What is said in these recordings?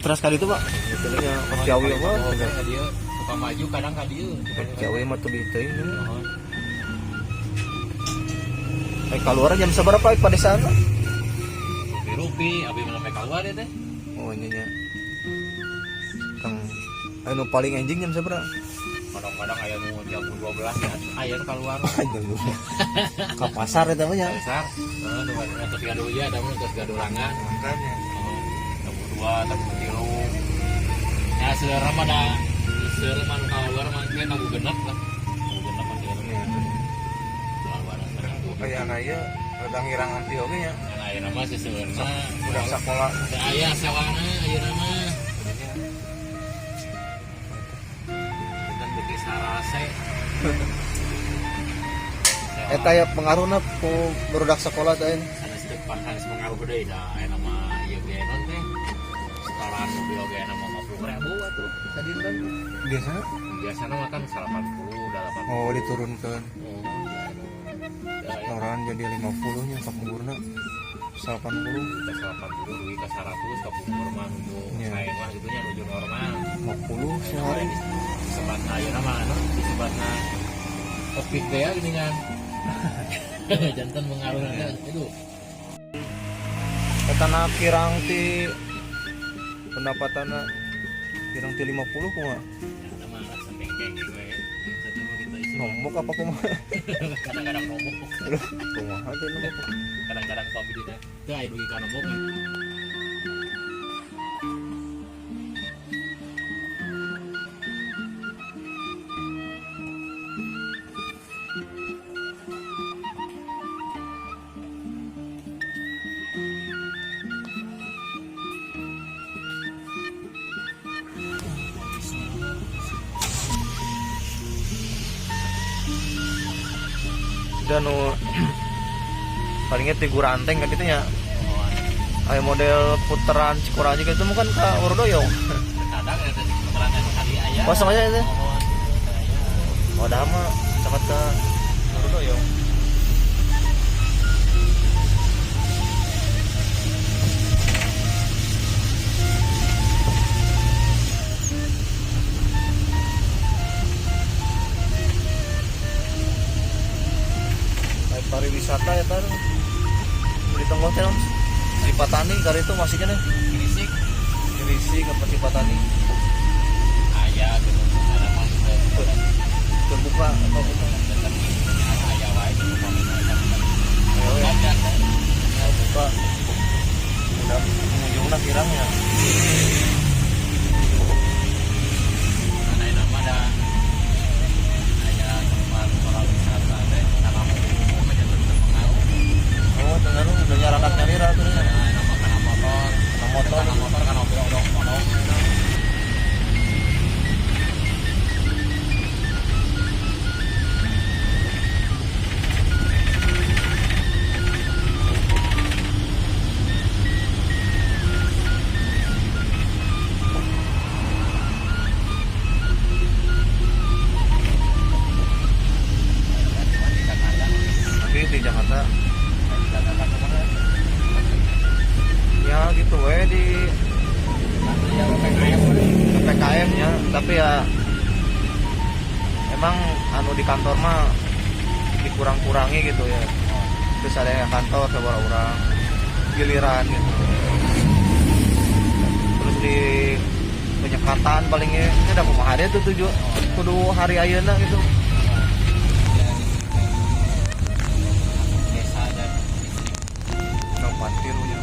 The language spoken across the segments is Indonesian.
teras kali itu Pak. Itunya Ciawi apa? Dia suka maju kadang ka dieu. Ciawi mah tuh diteuing. Keluar jam seberapa pada sana? Rupi, abi mana keluar ya teh? Oh ini nya. Kang anu paling anjing jam seberapa? Kadang-kadang aya nu jam 12 ya. Aya keluar. Ke pasar eta mah nya. Pasar. Nu terus gaduh ya, ada terus gaduh rangan. Makanya. Nomor 2 tapi kilo. Ya selera mah da selera mah keluar mah ge tabu genep lah. Tabu genep mah dia. Keluar Kayak ada ngirang anti oge nya. Nah, ayeuna mah seseurna Udah sekolah. teu aya sewana ayeuna mah. Dan beki sarase. Eta ya pengaruhna ku barudak sekolah teh. Sanes depan sanes pengaruh gede da ayeuna mah ieu ge non teh. Setoran mobil ge na mah 50.000 atuh sadina. Biasanya? Biasana mah kan 80 udah 80. Oh diturunkan. Ya, Orang jadi 50 nya kapungurna 80. kita 80 duit ke 100 kapungkur mah nuju Iya. saeng mah gitu nya nuju normal. 50 sehari. Sebatna ayeuna mah anu disebatna Covid teh ya gini kan. Jantan mengaruhna itu. Eta na kirang ti pendapatanna kirang ti 50 kumaha? Eta mah sendeng gitu we. Jadi mah kita isi. Nombok apa kumaha? Kadang-kadang ngomong. Kumaha teh nombok? Kadang-kadang pamit dina. Teu aya duit ka ngomong. Dan nu palingnya ti guranteng kan gitu nya. Aya model puteran Cikura aja gitu mungkin ka Urdoyong. Kadang ada di keterangan kali aya. Kosong aja itu. Oh dah mah cepat ke Urdoyong. Pariwisata ya kan di tengah teh Cipatani kali itu masih kan Girisik Girisik apa Cipatani aya gitu halaman terbuka apa bukan aya wae gitu pamina. terbuka udah pengunjungnya kirangnya Ada nama ada aya tempat orang wisata teh nama banyak terpengaruh. oh dengar udah nyarakan nyalira tuh ya Nama kana motor, kana motor kana odong-odong. tapi di Jakarta ya gitu di PPKM nya tapi ya emang anu di kantor mah dikurang-kurangi gitu ya terus ada yang kantor sebuah orang giliran gitu terus di penyekatan palingnya ini ada kumaha deh tuh kudu hari ayeuna gitu Desa dan kapan tirunya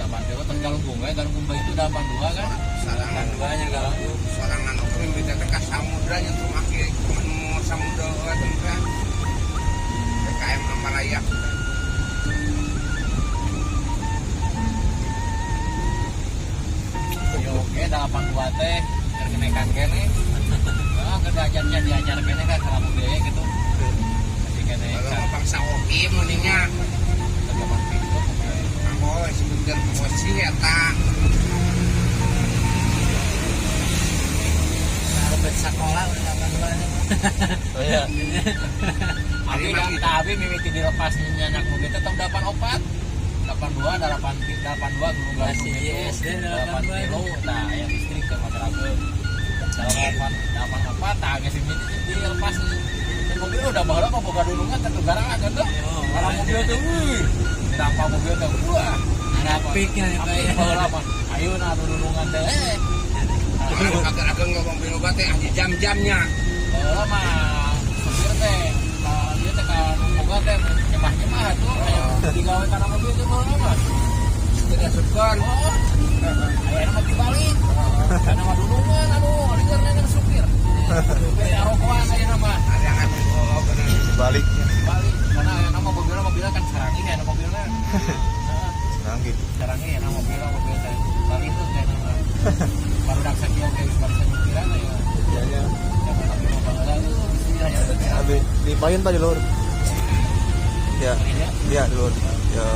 dapat dewa tergalunggung ya, galunggung itu dapat 2 kan? Sarangan Banyak galunggung. sorangan oke minta ke samudra yang tuh makin menemu samudra itu kan PKM Ampalayak Ya oke, 82 teh terkenekan kene. Nah, kerjanya diajar kene kan kalau budaya gitu. Masih kene kalau kan mau bangsa oke mendingnya tergampang pintu. aku sebentar posisi ya tak Harus sekolah udah 82. oh ya Abi mimiti dilepas nyanyak mobil tetap dapat opat. 82 ada 82 dulu nggak Masih SD 8 kilo nah yang listrik ke Madragem dalam 84 tak nggak sih ini lepas mobil udah bawa apa boga dulungan tentu garang aja tuh kalau mobil tuh tanpa mobil tuh wah Rapiknya apa kayak bawa lama ayo nah dulungan teh agak-agak ngomong mobil obat teh aja jam-jamnya. bawa lama supir teh dia teh kan moga teh nyemah tuh kayak digawe karena mobil tuh bawa lama Tidak sukan. ayo mati balik karena mah dulungan aduh ligarnya kan supir supir arokoan ayo nama Ada yang ngambil bener. Balik balik karena nama mobilnya kan sarangin ya mobilnya senang gitu. sarangin ya nama mobil teh balik tuh kayak nama baru daksa kio kayak baru saya pikiran ya Iya. jangan tapi mau bangga itu bismillah ya Habis dipain tadi lur. Ya, ini ya iya lur. Ya.